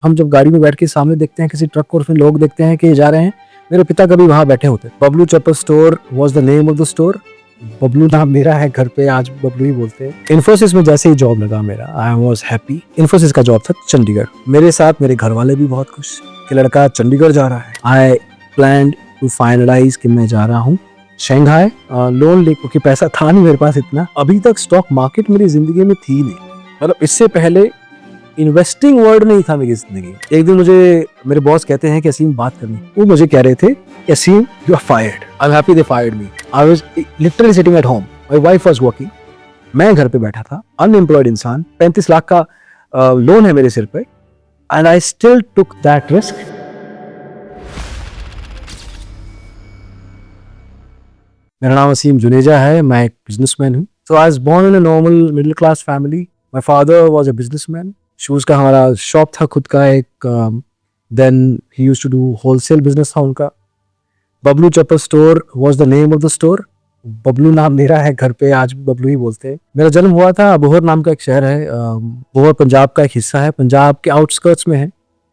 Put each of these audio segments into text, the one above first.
हम जब गाड़ी में बैठ के सामने देखते हैं किसी ट्रक को और फिर लोग देखते हैं कि ये जा रहे हैं, मेरे पिता कभी वहां बैठे होते। Bablu Chappal store was the name of the store. Bablu नाम मेरा है, घर पे आज बबलू ही बोलते हैं। इन्फोसिस में जैसे ही जॉब लगा मेरा, आई वॉज हैप्पी। इन्फोसिस का जॉब था चंडीगढ़। मेरे साथ मेरे घर वाले भी बहुत खुश कि लड़का चंडीगढ़ जा रहा है। आई प्लान टू फाइनलाइज कि मैं जा रहा हूँ शंघाई लोन ले, क्योंकि पैसा था नहीं मेरे पास इतना। अभी तक स्टॉक मार्केट मेरी जिंदगी में थी नहीं, मतलब इससे पहले इन्वेस्टिंग वर्ड नहीं था मेरी जिंदगी। एक दिन मुझे मेरे बॉस कहते हैं कि असीम बात करनी। वो मुझे कह रहे थे Aseem you are fired. I am happy they fired me. I was literally sitting at home, my wife was working. मैं घर पे बैठा था, अनएम्प्लॉयड इंसान। 35 लाख का लोन है मेरे सिर पे, and I still took that risk. मेरा नाम असीम जुनेजा है, मैं एक बिजनेसमैन हूँ। So I was born in a normal middle class family. My father was a businessman. Shoes का हमारा शॉप था खुद का एक। Then he used to do wholesale business था उनका। Bablu Chappal store was the name of the store. Bablu नाम मेरा है, घर पे आज बबलू ही बोलते हैं। मेरा जन्म हुआ था अबोहर नाम का एक शहर है। अबोहर पंजाब का एक हिस्सा है, पंजाब के आउटस्कर्ट्स में है।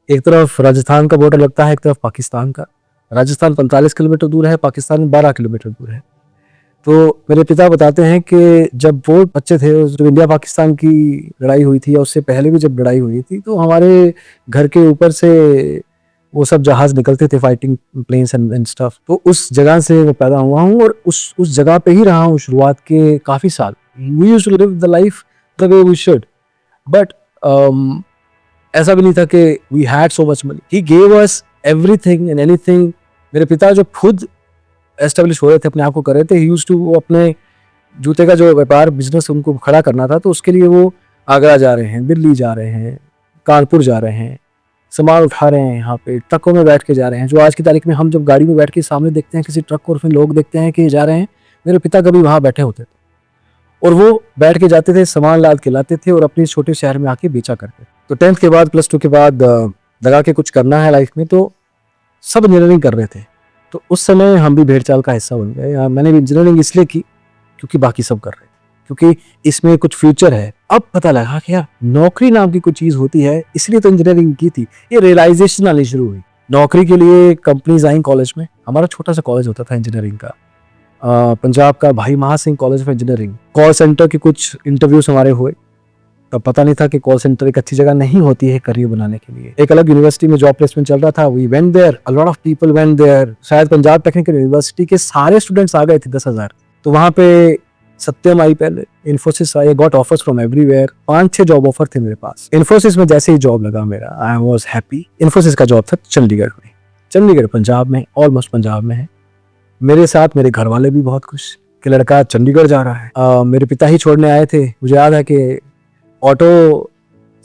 एक तरफ राजस्थान का बॉर्डर लगता है, एक तरफ पाकिस्तान का। राजस्थान 45 किलोमीटर दूर है, पाकिस्तान 12 किलोमीटर दूर है। तो मेरे पिता बताते हैं कि जब वो बच्चे थे, जब इंडिया पाकिस्तान की लड़ाई हुई थी या उससे पहले भी जब लड़ाई हुई थी, तो हमारे घर के ऊपर से वो सब जहाज निकलते थे, फाइटिंग प्लेन्स एंड स्टफ। तो उस जगह से मैं पैदा हुआ हूँ और उस जगह पे ही रहा हूँ शुरुआत के काफी साल। We used to live the life the way we should, but ऐसा भी नहीं था कि we had so much money. He gave us everything and anything. मेरे पिता जो खुद एस्टेब्लिश हो रहे थे, अपने आप को कर रहे थे, ही यूज्ड टू, वो अपने जूते का जो व्यापार बिजनेस उनको खड़ा करना था, तो उसके लिए वो आगरा जा रहे हैं, दिल्ली जा रहे हैं, कानपुर जा रहे हैं, सामान उठा रहे हैं, यहाँ पे ट्रकों में बैठ के जा रहे हैं। जो आज की तारीख में हम जब गाड़ी में बैठ के सामने देखते हैं किसी ट्रक को और फिर लोग देखते हैं कि ये जा रहे हैं, मेरे पिता कभी वहाँ बैठे होते थे और वो बैठ के जाते थे, सामान लाद के लाते थे और अपने छोटे शहर में आके बेचा करते। तो 10th के बाद, +2 के बाद लगा के कुछ करना है लाइफ में, तो सब इंजीनियरिंग कर रहे थे। तो उस समय हम भी भेड़ चाल का हिस्सा बन गए। मैंने भी इंजीनियरिंग इसलिए की क्योंकि बाकी सब कर रहे थे, क्योंकि इसमें कुछ फ्यूचर है। अब पता लगा कि यार नौकरी नाम की कुछ चीज होती है, इसलिए तो इंजीनियरिंग की थी। ये रियलाइजेशन आनी शुरू हुई। नौकरी के लिए कंपनीज आई कॉलेज में। हमारा छोटा सा कॉलेज होता था इंजीनियरिंग का, पंजाब का भाई Maha Singh college of engineering. Call centre के कुछ इंटरव्यूज हमारे हुए, तब पता नहीं था कि कॉल सेंटर एक अच्छी जगह नहीं होती है करियर बनाने के लिए। एक अलग यूनिवर्सिटी में जॉब प्लेसमेंट चल रहा था, we went there, a lot of people went there. शायद पंजाब टेक्निकल यूनिवर्सिटी के सारे स्टूडेंट्स आ गए थे, 10,000। तो वहां पे सत्यम आई, पहले इन्फोसिस आई, got offers from everywhere. 5-6 job offer थे मेरे पास। इन्फोसिस में जैसे ही जॉब लगा मेरा, आई वॉज हैप्पी। इन्फोसिस का जॉब था चंडीगढ़ में। चंडीगढ़ पंजाब में, ऑलमोस्ट पंजाब में है। मेरे साथ मेरे घर वाले भी बहुत खुश कि लड़का चंडीगढ़ जा रहा है। मेरे पिता ही छोड़ने आए थे। मुझे याद है कि ऑटो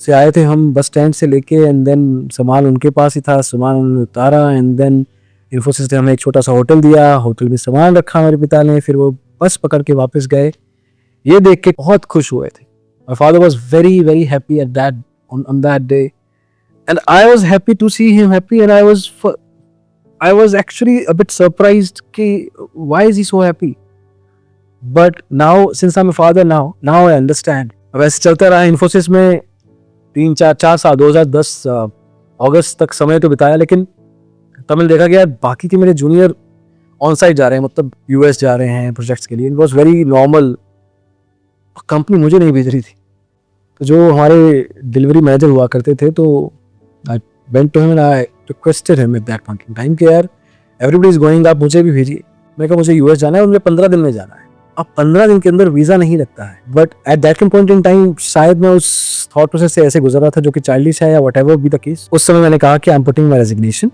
से आए थे हम, बस स्टैंड से लेके, एंड देन सामान उनके पास ही था, सामान उन्होंने उतारा, एंड देन इन्फोसिस ने हमें एक छोटा सा होटल दिया, होटल में सामान रखा मेरे पिता ने, फिर वो बस पकड़ के वापस गए। ये देख के बहुत खुश हुए थे। My father was very very happy at that on that day, and I was happy to see him happy, and I was actually a bit surprised कि why is he so happy. But now since I am a father, now I understand. वैसे चलता रहा इन्फोसिस में 3-4 साल, 2010 अगस्त तक समय तो बिताया, लेकिन तमिल देखा गया बाकी के मेरे जूनियर ऑन साइट जा रहे हैं, मतलब यूएस जा रहे हैं प्रोजेक्ट्स के लिए। It was very normal. Company मुझे नहीं भेज रही थी, तो जो हमारे डिलीवरी मैनेजर हुआ करते थे, तो I went to him and I requested him at that point in time कि यार एवरीबॉडी इज गोइंग, आप मुझे भी भेजिए। मैं कहा मुझे यूएस जाना है और मुझे 15 दिन में जाना है। अब 15 दिन के अंदर वीजा नहीं लगता है, but at that point in time शायद मैं उस थॉट प्रोसेस से ऐसे गुजर रहा था जो कि चाइल्डिश है या व्हाटएवर बी द केस। उस समय मैंने कहा कि I am putting my resignation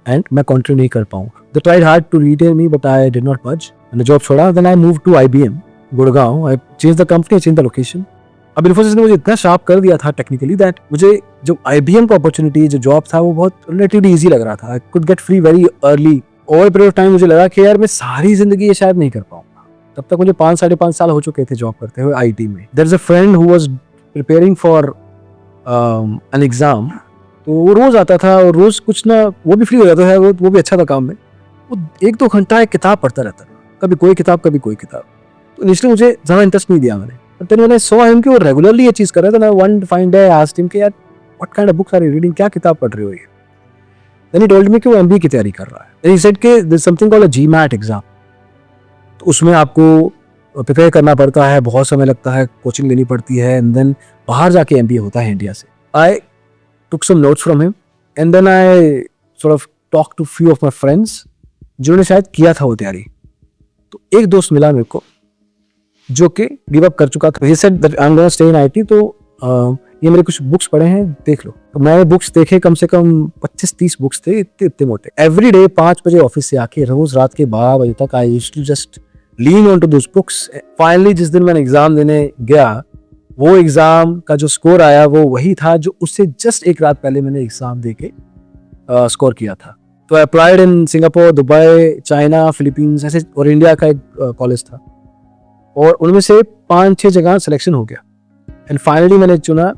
and मैं कंटिन्यू नहीं कर पाऊंगा। They tried hard to retain me but I did not budge. मैंने जॉब छोड़ा, then I move to IBM Gurgaon. I change the company, change the location. अब इन्फोसिस ने मुझे इतना शार्प कर दिया था टेक्निकली दैट मुझे जो IBM का अपॉर्चुनिटी, जो जॉब था, वो बहुत रिलेटिवली ईजी लग रहा था। I could get free very early. Over period of time मुझे लगा कि यार मैं सारी जिंदगी ये शायद नहीं कर पाऊंगा। तब तक मुझे 5-5.5 साल हो चुके थे जॉब करते हुए IT में। There is a friend who was preparing for an exam, तो वो रोज आता था और रोज कुछ ना, वो भी फ्री हो जाता था, वो भी अच्छा था काम में। वो 1-2 घंटा एक किताब पढ़ता रहता था, कभी कोई किताब कभी कोई किताब। तो इनिशियली मुझे ज़्यादा इंटरेस्ट नहीं दिया मैंने, बट देन मैंने सॉ हिम कि वो रेगुलरली ये चीज़ कर रहा था ना। One fine day I asked him कि यार what kind of books are you reading, क्या किताब पढ़ रहे हो ये? देन ही टोल्ड मी कि वो एमबीए की तैयारी कर रहा है। देन ही सेड कि there is something called a GMAT exam, तो उसमें आपको प्रिपेयर करना पड़ता है, बहुत समय लगता है, कोचिंग लेनी पड़ती है, एंड देन बाहर जाके एमबीए होता है इंडिया से। I took some notes from him and then I sort of talk to few of my friends जिन्होंने शायद किया था वो तैयारी। तो एक दोस्त मिला मेरे को जो कि गिव अप कर चुका था। He said that I am gonna stay in IT, तो ये मेरे कुछ बुक्स पढ़े हैं, देख लो। तो मैंने बुक्स देखे, कम से कम 25-30 बुक्स थे, इतने इतने मोटे। एवरी डे 5 बजे ऑफिस से आके रोज रात के 12 बजे तक I used to just lean on to those books. Finally जिस दिन मैंने एग्जाम देने गया, वो एग्जाम का जो स्कोर आया वो वही था जो उससे जस्ट एक रात पहले मैंने एग्जाम दे के स्कोर किया था। तो I applied in Singapore, Dubai, China, Philippines ऐसे, और इंडिया का एक कॉलेज था, और उनमें से 5-6 जगह सिलेक्शन हो गया। एंड फाइनली मैंने चुना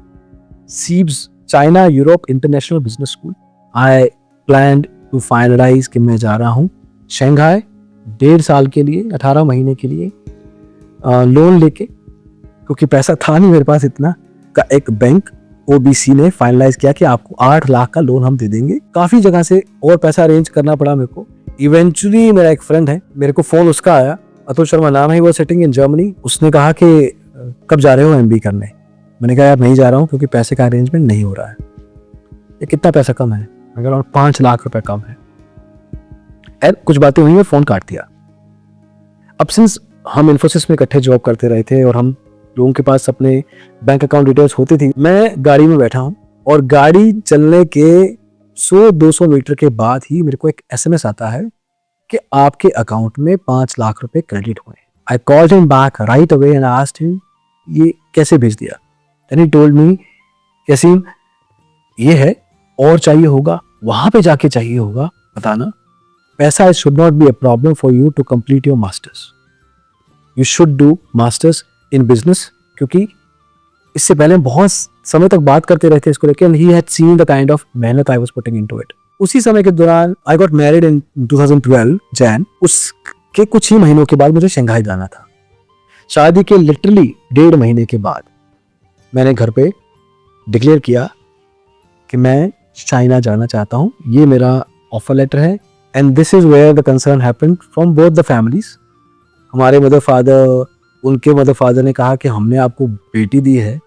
CEIBS China Europe International Business School. I planned to finalise कि मैं जा रहा हूँ शंघाई 1.5 साल के लिए, 18 महीने के लिए, लोन लेके, क्योंकि पैसा था नहीं मेरे पास इतना का। एक बैंक ओबीसी ने फाइनलाइज किया कि आपको 8 लाख का लोन हम दे देंगे। काफी जगह से और पैसा अरेंज करना पड़ा मेरे को। इवेंचुअली मेरा एक फ्रेंड है, मेरे को फोन उसका आया, अतुल शर्मा नाम है, वो सिटिंग इन जर्मनी। उसने कहा कि कब जा रहे हो एमबी करने? मैंने कहा यार नहीं जा रहा हूँ क्योंकि पैसे का अरेंजमेंट नहीं हो रहा है। ये कितना पैसा कम है? मैं कह रहा हूँ 5 लाख रुपए कम है। एंड कुछ बातें हुई, मैं फोन काट दिया। अब सिंस हम इन्फोसिस में इकट्ठे जॉब करते रहे थे और हम लोगों के पास अपने बैंक अकाउंट डिटेल्स होती थी, मैं गाड़ी में बैठा हूँ और गाड़ी चलने के 100-200 मीटर के बाद ही मेरे को एक एसएमएस आता है कि आपके अकाउंट में 5 लाख रुपए क्रेडिट हुए। I called him back right away and asked him ये कैसे भेज दिया? देन ही टोल्ड मी यसीम ये है, और चाहिए होगा वहां पे जाके चाहिए होगा, बताना। पैसा should not be a problem for you to complete your masters. You should do masters in business, क्योंकि इससे पहले बहुत समय तक बात करते रहते इसको लेकर। He had seen the kind of मेहनत I was putting into it. उसी समय के दौरान आई गॉट मैरिड इन 2012 जैन। उसके कुछ ही महीनों के बाद मुझे शंघाई जाना था। शादी के लिटरली 1.5 महीने के बाद मैंने घर पे डिक्लेयर किया कि मैं चाइना जाना चाहता हूँ, ये मेरा ऑफर लेटर है। And this is where the concern happened from both the families. हमारे मदर फादर, उनके मदर फादर ने कहा कि हमने आपको बेटी दी है,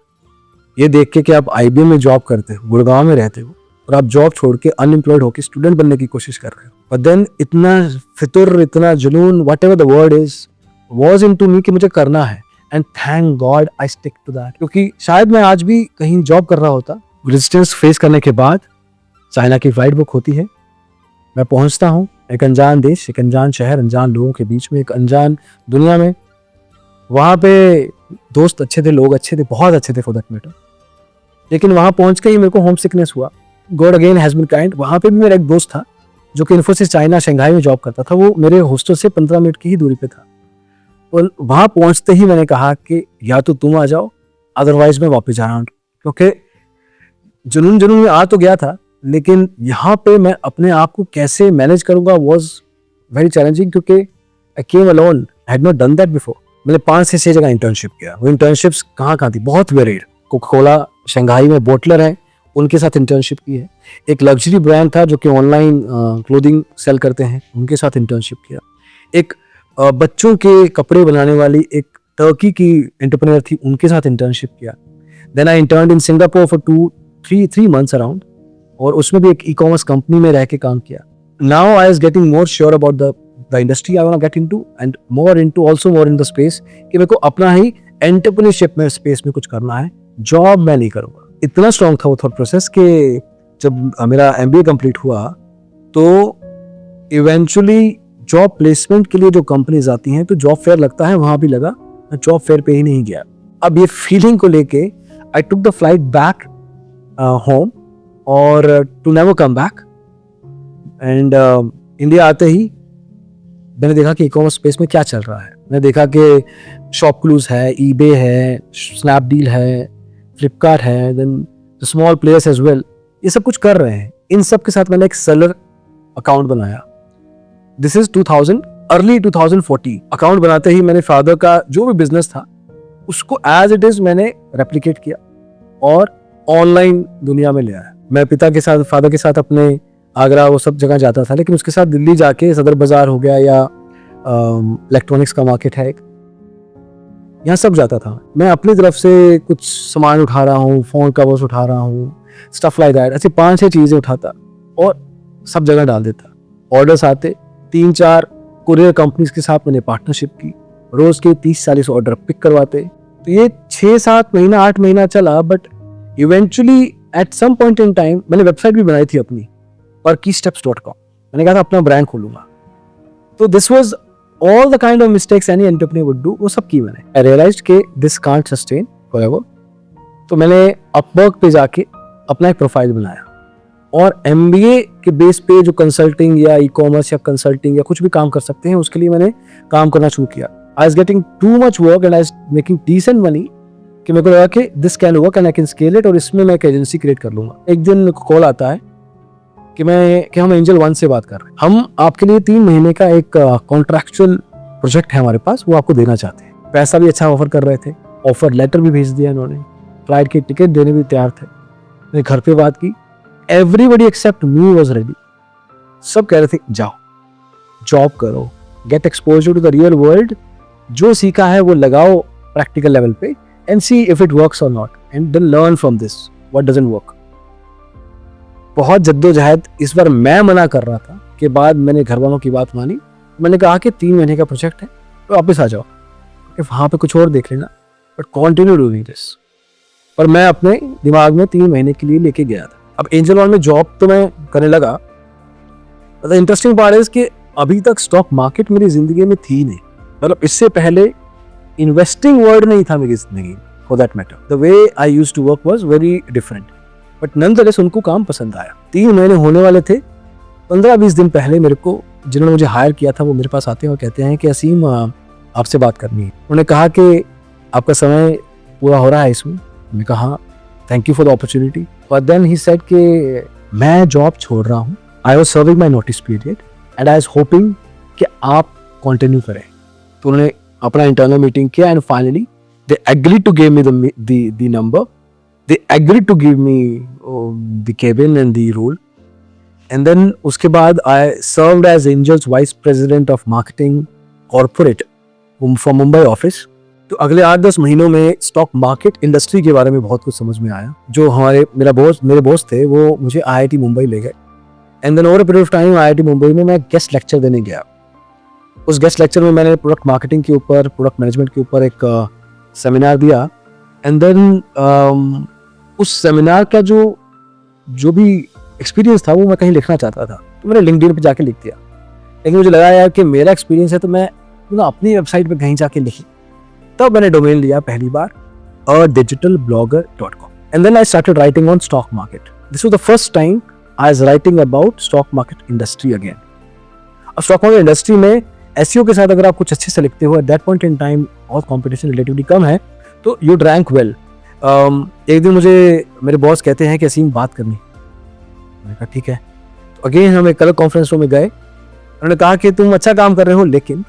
ये देख के कि आप आईबीएम में जॉब करते हो, गुड़गांव में रहते हो, और आप जॉब छोड़ के अनएम्प्लॉयड होकर स्टूडेंट बनने की कोशिश कर रहे हो। बट देन इतना फितुर, इतना जुनून, whatever the word is, was into me कि मुझे करना है। And thank god I stick to that, क्योंकि शायद मैं आज भी कहीं जॉब कर रहा होता। रेजिस्टेंस फेस करने के बाद चाइना की फ्लाइट बुक होती है, मैं पहुंचता हूँ एक अनजान देश, एक अनजान शहर, अनजान लोगों के बीच में, एक अनजान दुनिया में। वहाँ पे दोस्त अच्छे थे, लोग अच्छे थे, बहुत अच्छे थे फॉर दैट मैटर, लेकिन वहाँ पहुँच के ही मेरे को होम सिकनेस हुआ। God again has been kind. वहाँ पे भी मेरा एक दोस्त था जो कि इन्फोसिस चाइना शंघाई में जॉब करता था। वो मेरे हॉस्टल से 15 मिनट की ही दूरी पे था। और वहाँ पहुँचते ही मैंने कहा कि या तो तुम आ जाओ, अदरवाइज मैं वापस जा रहा हूँ, क्योंकि जुनून में आ तो गया था, लेकिन यहाँ पे मैं अपने आप को कैसे मैनेज करूंगा वॉज वेरी चैलेंजिंग, क्योंकि I came alone, I had not done that before. मैंने 5 से 6 जगह इंटर्नशिप किया। वो इंटर्नशिप्स कहाँ थी? बहुत वेरिड। कोका-कोला शंघाई में बोटलर है, उनके साथ इंटर्नशिप की है। एक लग्जरी ब्रांड था जो कि ऑनलाइन क्लोथिंग सेल करते हैं, उनके साथ इंटर्नशिप किया। एक बच्चों के कपड़े बनाने वाली एक टर्की की एंटरप्रेन्योर थी, उनके साथ इंटर्नशिप किया। Then I interned in Singapore for 2-3 months around, और उसमें भी एक ई कॉमर्स कंपनी में रह के काम किया। Now I is getting more sure about the industry I want to get into, and more in the space कि मेरे को अपना ही एंटरप्रेन्योरशिप में स्पेस में कुछ करना है, जॉब मैं नहीं करूंगा। इतना स्ट्रॉन्ग था वो थॉट प्रोसेस कि जब मेरा एमबीए कंप्लीट हुआ तो इवेंचुअली जॉब प्लेसमेंट के लिए जो कंपनीज आती हैं तो जॉब फेयर लगता है, वहां भी लगा। मैं जॉब फेयर पे ही नहीं गया। अब ये फीलिंग को लेके I took the flight back home और to never come back. And India आते ही मैंने देखा कि ई कॉमर्स स्पेस में क्या चल रहा है। मैंने देखा कि शॉपक्लूज है, ईबे है, स्नैपडील है, फ्लिपकार्ट है, then small players as well, ये सब कुछ कर रहे हैं। इन सब के साथ मैंने एक सेलर अकाउंट बनाया। This is early 2040। अकाउंट बनाते ही मैंने फादर का जो भी बिजनेस था उसको एज इट इज मैंने रेप्लिकेट किया और ऑनलाइन दुनिया में ले आया। मैं पिता के साथ, फादर के साथ अपने आगरा वो सब जगह जाता था, लेकिन उसके साथ दिल्ली जाके सदर बाजार हो गया या इलेक्ट्रॉनिक्स का मार्केट है एक, यहाँ सब जाता था। मैं अपनी तरफ से कुछ सामान उठा रहा हूँ, फोन कवर्स उठा रहा हूँ, स्टफ लाइक दैट, ऐसी 5-6 चीजें उठाता और सब जगह डाल देता। ऑर्डर्स आते, 3-4 कुरियर कंपनीज के साथ मैंने पार्टनरशिप की, रोज के 30-40 ऑर्डर पिक करवाते। तो ये 6-7 महीना 8 महीना चला, but eventually at some point in time मैंने वेबसाइट भी बनाई थी अपनी, perkysteps.com। मैंने कहा था अपना ब्रांड खोलूंगा। तो this was all the kind of mistakes any entrepreneur would do, वो सब की मैंने। आई रियलाइज्ड कि दिस कांट सस्टेन फॉरएवर। तो मैंने अपवर्क पे जाके अपना एक प्रोफाइल बनाया और MBA के बेस पे जो कंसल्टिंग या ई-कॉमर्स या कंसल्टिंग या कुछ भी काम कर सकते हैं, उसके लिए मैंने काम करना शुरू किया। I was getting too much work and I was making decent money कि मेरे को लगा कि this can work and I can scale it, और इसमें मैं एक एजेंसी क्रिएट कर लूंगा। एक दिन कॉल आता है कि हम एंजल 1 से बात कर रहे हैं, हम आपके लिए 3 महीने का एक कॉन्ट्रैक्चुअल प्रोजेक्ट है हमारे पास, वो आपको देना चाहते हैं। पैसा भी अच्छा ऑफर कर रहे थे, ऑफर लेटर भी भेज दिया इन्होंने, फ्लाइट की टिकट देने भी तैयार थे। मैंने घर पे बात की, everybody except me was ready. सब कह रहे थे जाओ जॉब करो, get exposure to the real world, जो सीखा है वो लगाओ प्रैक्टिकल लेवल पे and see if it works और not, and then learn from this what doesn't work. बहुत जद्दोजहद इस बार मैं मना कर रहा था कि बाद मैंने घर वालों की बात मानी। मैंने कहा कि 3 महीने का प्रोजेक्ट है तो वापस आ जाओ, कि वहाँ पे कुछ और देख लेना, बट कंटिन्यू डूइंग दिस। पर मैं अपने दिमाग में 3 महीने के लिए लेके गया था। अब एंजल 1 में जॉब तो मैं करने लगा। द इंटरेस्टिंग पार्ट इज कि अभी तक स्टॉक मार्केट मेरी जिंदगी में थी नहीं, मतलब इससे पहले इन्वेस्टिंग वर्ड नहीं था मेरी जिंदगी for that matter. The way I used to work was very different, but nonetheless उनको काम पसंद आया। 3 महीने होने वाले थे, 15-20 दिन पहले मेरे को जिन्होंने मुझे हायर किया था वो मेरे पास आते हैं और कहते हैं कि असीम आपसे बात करनी है। उन्होंने कहा कि आपका समय पूरा हो रहा है इसमें। मैंने कहा thank you for the opportunity, but then he said कि मैं जॉब छोड़ रहा हूँ, I was serving my notice period and I was hoping कि आप कंटिन्यू करें। तो उन्होंने अपना इंटरनल मीटिंग किया and finally they agreed to give me the number, they agreed to give me the cabin and the role, and then उसके बाद I served as Angel's Vice President of Marketing Corporate for Mumbai office। तो अगले 8-10 महीनों में stock market industry के बारे में बहुत कुछ समझ में आया। जो मेरे बॉस थे वो मुझे IIT मुंबई ले गए, and then over a period of time IIT Mumbai में मैं गेस्ट लेक्चर देने गया। उस गेस्ट लेक्चर में मैंने प्रोडक्ट मार्केटिंग के ऊपर, प्रोडक्ट मैनेजमेंट के ऊपर एक सेमिनार दिया, एंड देन उस सेमिनार का जो भी एक्सपीरियंस था वो मैं कहीं लिखना चाहता था, तो मैंने लिंक्डइन पे जाके लिख दिया। लेकिन मुझे लगा यार कि मेरा एक्सपीरियंस है तो मैं अपनी वेबसाइट पे कहीं जाके लिखी। तब मैंने डोमेन लिया पहली बार digitalblogger.com, and then I started writing on stock market. This was the first time I was writing about stock market industry again. अब स्टॉक मार्केट इंडस्ट्री में एसईओ के साथ अगर आप कुछ अच्छे से लिखते हो, at that point in time और कॉम्पिटिशन रिलेटिवली कम है, तो यू रैंक वेल। एक दिन मुझे मेरे बॉस कहते हैं कि असीम बात करनी। मैंने कहा ठीक है। तो अगेन हम एक कलर कॉन्फ्रेंस रूम में गए। उन्होंने कहा कि तुम अच्छा काम कर रहे हो, लेकिन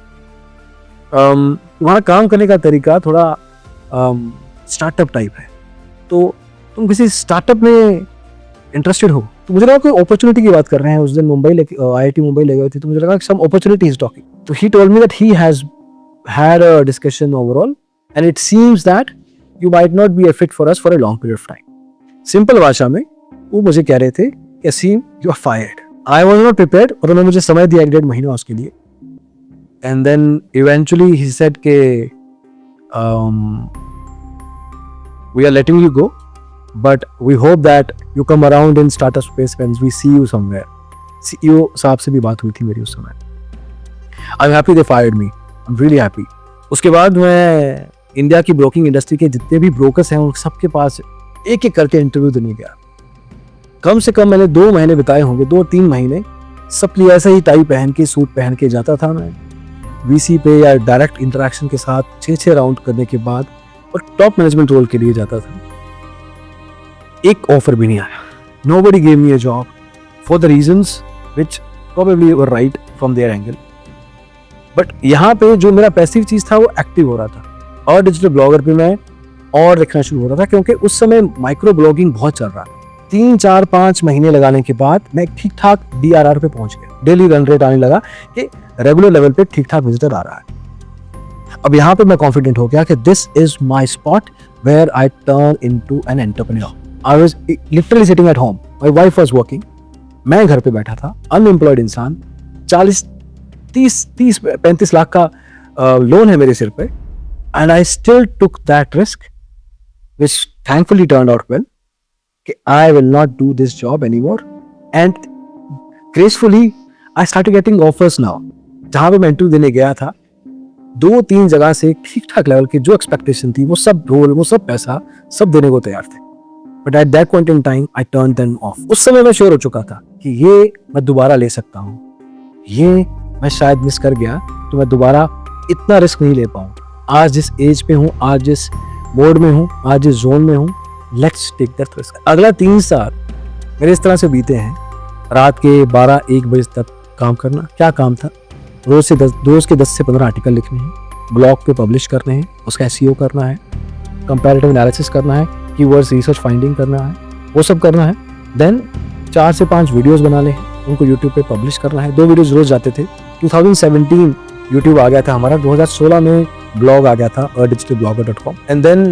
तुम्हारा काम करने का तरीका थोड़ा स्टार्टअप टाइप है, तो तुम किसी स्टार्टअप में इंटरेस्टेड हो। तो मुझे लगा कोई अपॉर्चुनिटी की बात कर रहे हैं। उस दिन IIT मुंबई ले गए थे, तो मुझे लगा सम अपॉर्चुनिटी इज टॉकिंग। तो he told me that he has had a discussion overall and it seems that you might not be a fit for us for a long period of time। Simple भाषा में वो मुझे कह रहे थे कि असीम you are fired। I was not prepared, और उन्होंने मुझे समय दिया 1.5 महीना उसके लिए। And then eventually he said कि we are letting you go, but we hope that you come around in startup space when we see you somewhere। CEO साहब से भी बात हुई थी मेरी उस समय। I'm happy they fired me, I'm really happy। उसके बाद मैं इंडिया की ब्रोकिंग इंडस्ट्री के जितने भी ब्रोकर्स हैं उन सबके पास एक एक करके इंटरव्यू देने गया। कम से कम मैंने 2 महीने बिताए होंगे, 2-3 महीने। सब लिए ऐसा ही टाई पहन के, सूट पहन के जाता था मैं VC पे या डायरेक्ट इंटरेक्शन के साथ 6 राउंड करने के बाद, और टॉप मैनेजमेंट रोल के लिए जाता था। एक ऑफर भी नहीं आया। Nobody gave me a job for the reasons which probably were right from their angle। But यहाँ पे जो मेरा पैसिव चीज था वो एक्टिव हो रहा था। और डिजिटल ब्लॉगर पे मैं और लिखना शुरू हो रहा था, क्योंकि उस समय माइक्रो ब्लॉगिंग बहुत चल रहा था। 3 4 5 महीने लगाने के बाद मैं ठीक ठाक DRR पे पहुंच गया। डेली रन रेट आने लगा कि रेगुलर लेवल पे ठीक ठाक विजिटर आ रहा है। अब यहाँ पे मैं कॉन्फिडेंट हो गया कि this is my spot where I turn into an entrepreneur. I was literally sitting at home, my wife was working, मैं घर पे बैठा था, अनएम्प्लॉयड इंसान, 35 लाख का लोन है मेरे सिर पे, and I still took that risk which thankfully turned out well, कि I will not do this job anymore, and gracefully I started getting offers now। जहाँ पे मैं इंटरव्यू देने गया था 2-3 जगह से ठीक ठाक लेवल की जो एक्सपेक्टेशन थी, वो सब रोल, वो सब पैसा सब देने को तैयार थे, but at that point in time I turn them of. उस समय मैं श्योर हो चुका था कि ये मैं दोबारा ले सकता हूँ, ये मैं शायद मिस कर गया तो मैं दोबारा इतना रिस्क नहीं ले पाऊँ। आज जिस एज पे हूँ, आज जिस मोड में हूँ, आज जिस जोन में हूँ, लेट्स टेक दैट रिस्क। अगला 3 साल मेरे इस तरह से बीते हैं, रात के 12-1 बजे तक काम करना। क्या काम था? रोज के 10 से 15 आर्टिकल लिखने हैं, ब्लॉग पे पब्लिश करने हैं, उसका SEO करना है, कंपैरेटिव एनालिसिस करना है, कीवर्ड्स रिसर्च फाइंडिंग करना है, वो सब करना है। देन 4 से 5 वीडियोस बनाने हैं, उनको यूट्यूब पे पब्लिश करना है। 2 वीडियोस रोज जाते थे। 2017 यूट्यूब आ गया था हमारा, 2016 में ब्लॉग आ गया था digitalblogger.com, एंड देन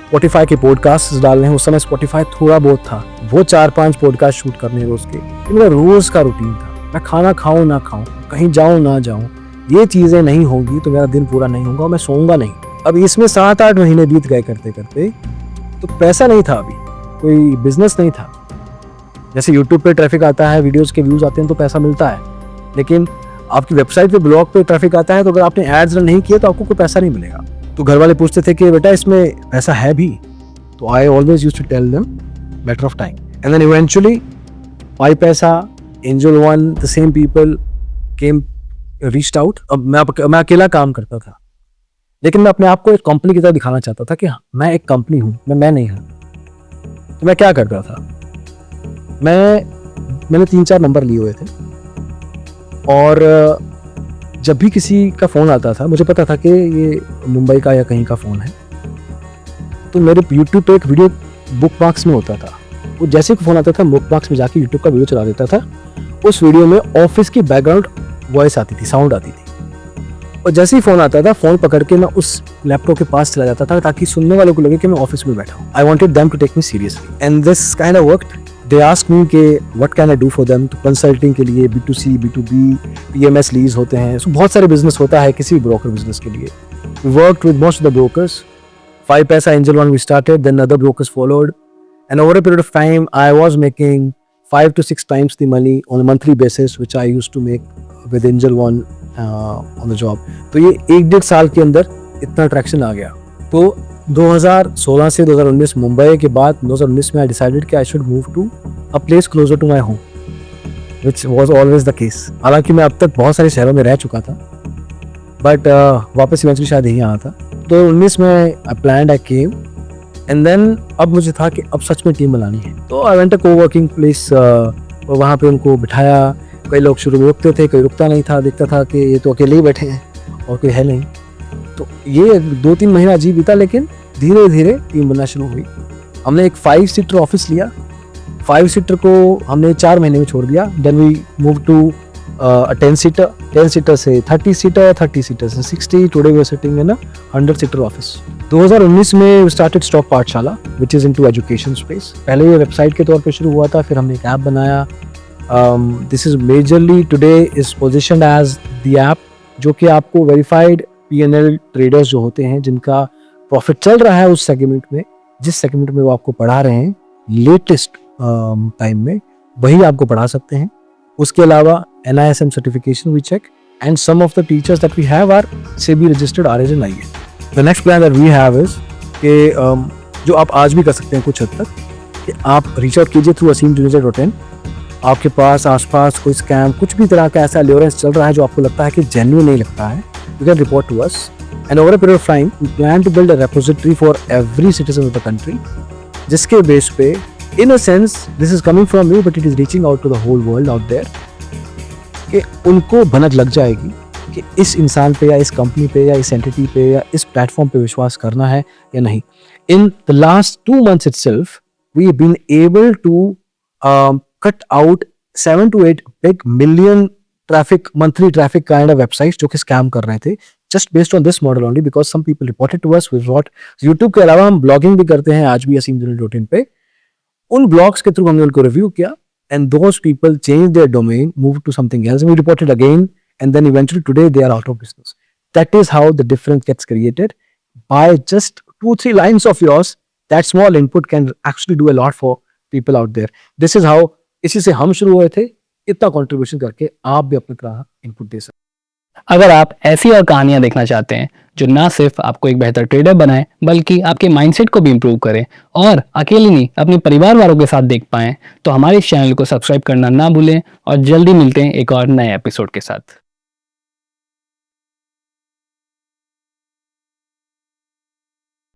Spotify के पॉडकास्ट डालने हैं। उस समय Spotify थोड़ा बहुत था, वो 4-5 पॉडकास्ट शूट करने रोज के। ये मेरा रोज का रूटीन था। मैं खाना खाऊं ना खाऊं, कहीं जाऊं ना जाऊं, ये चीजें नहीं होंगी तो मेरा दिन पूरा नहीं होगा, मैं सोऊंगा नहीं। अब इसमें 7-8 महीने बीत गए करते करते, तो पैसा नहीं था, अभी कोई बिजनेस नहीं था। जैसे यूट्यूब पे ट्रैफिक आता है, वीडियोस के व्यूज आते हैं तो पैसा मिलता है, लेकिन आपकी वेबसाइट पे, ब्लॉग पे ट्रैफिक आता है तो अगर आपने एड्स रन नहीं किए तो आपको कोई पैसा नहीं मिलेगा। तो घर वाले पूछते थे कि बेटा इसमें पैसा है भी, तो I always used to tell them matter of time, and then eventually PyPaisa, Angel One, the same people came reached out। अब मैं अकेला काम करता था, लेकिन मैं अपने आप को एक कंपनी की तरह दिखाना चाहता था कि मैं एक कंपनी हूँ, मैं नहीं हूँ। तो मैं क्या करता था, मैंने 3-4 नंबर लिए हुए थे, और जब भी किसी का फ़ोन आता था, मुझे पता था कि ये मुंबई का या कहीं का फ़ोन है, तो मेरे यूट्यूब पे एक वीडियो बुक मार्क्स में होता था। वो जैसे ही फ़ोन आता था, बुक मार्क्स में जाके यूट्यूब का वीडियो चला देता था। उस वीडियो में ऑफिस की बैकग्राउंड वॉइस आती थी, साउंड आती थी, और जैसे ही फ़ोन आता था, फ़ोन पकड़ के मैं उस लैपटॉप के पास चला जाता था ताकि सुनने वालों को लगे कि मैं ऑफिस में बैठा हूँ। I wanted them to take me seriously, and this kind of worked. They ask me कि what can I do for them. तो कंसल्टिंग के लिए B2C, B2B, PMS लीज होते हैं, so बहुत सारे बिजनेस होता है किसी भी ब्रोकर बिजनेस के लिए। We worked with most of the brokers, PyPaisa, Angel One we started, then other brokers followed, and over a period of time I was making 5 to 6 times the money on a monthly basis which I used to make with Angel One on the job। तो ये 1-1.5 साल के अंदर इतना traction आ गया। तो 2016 से 2019 मुंबई के बाद 2019 में I decided कि I should move to a place closer to my home, which was always the case। हालांकि मैं अब तक बहुत सारे शहरों में रह चुका था, बट वापस इवेंचुअली शायद यहीं आना था। तो 19 में I planned, I came, and then अब मुझे था कि अब सच में टीम बनानी है। तो I went to co-working place, और वहाँ पे उनको बिठाया। कई लोग शुरू में रुकते थे, कोई रुकता नहीं था, देखता था कि ये तो अकेले ही बैठे हैं और कोई है नहीं। तो ये 2-3 महीना अजीब बीता, लेकिन धीरे धीरे टीम बनना शुरू हुई। हमने एक 5 सीटर ऑफिस लिया, 5 सीटर को हमने 4 महीने में छोड़ दिया। Then we move to 10 seater, 10 seater से 30 सीटर, 30 सीटर से 60। Today we are sitting in 100 seater office. 2019 में started stock Pathshala which is into education space. पहले ये वेबसाइट के तौर पे शुरू हुआ था, फिर हमने एक ऐप बनाया। This is majorly today is positioned as the app जो कि आपको वेरीफाइड P&L ट्रेडर्स जो होते हैं, जिनका प्रॉफिट चल रहा है उस सेगमेंट में, जिस सेगमेंट में वो आपको पढ़ा रहे हैं लेटेस्ट टाइम में, वही आपको पढ़ा सकते हैं। उसके अलावा NISM certification we check, and some of the teachers that we have are SEBI registered RAs and IAs। The next plan that we have is कि जो आप आज भी कर सकते हैं कुछ हद तक, कि आप रीच आउट कीजिए थ्रू asimjuneja.in। आपके पास आसपास कोई स्कैम, कुछ भी तरह का ऐसा अल्योरेंस चल रहा है जो आपको लगता है कि जेन्युइन नहीं लगता है, you can report to us, and over a period of time we plan to build a repository for every citizen of the country, जिसके बेस पे in a sense this is coming from me but it is reaching out to the whole world out there, कि उनको भनक लग जाएगी कि इस इंसान पे या इस कंपनी पे या इस एंटिटी पे या इस प्लेटफॉर्म पे विश्वास करना है या नहीं। in the last 2 months itself, we've been able to cut out 7 to 8 big million traffic, monthly traffic kind of websites जो कि scam कर रहे थे, just based on this model only, because some people reported to us with what YouTube के अलावा हम blogging भी करते हैं आज भी asimjunaid.in पे. उन blogs के through हमने उनको review किया, and those people changed their domain, moved to something else, and we reported again, and then eventually today they are out of business. That is how the difference gets created. By just 2-3 lines of yours, that small input can actually do a lot for people out there. This is how, इसी से हम शुरू हुए थे, इतना contribution करके आप भी अपना तरह इनपुट दे सकते हैं. अगर आप ऐसी और कहानियां देखना चाहते हैं जो ना सिर्फ आपको एक बेहतर ट्रेडर बनाए बल्कि आपके माइंडसेट को भी इंप्रूव करें और अकेले नहीं अपने परिवार वालों के साथ देख पाएं, तो हमारे इस चैनल को सब्सक्राइब करना ना भूलें और जल्दी मिलते हैं एक और नए एपिसोड के साथ.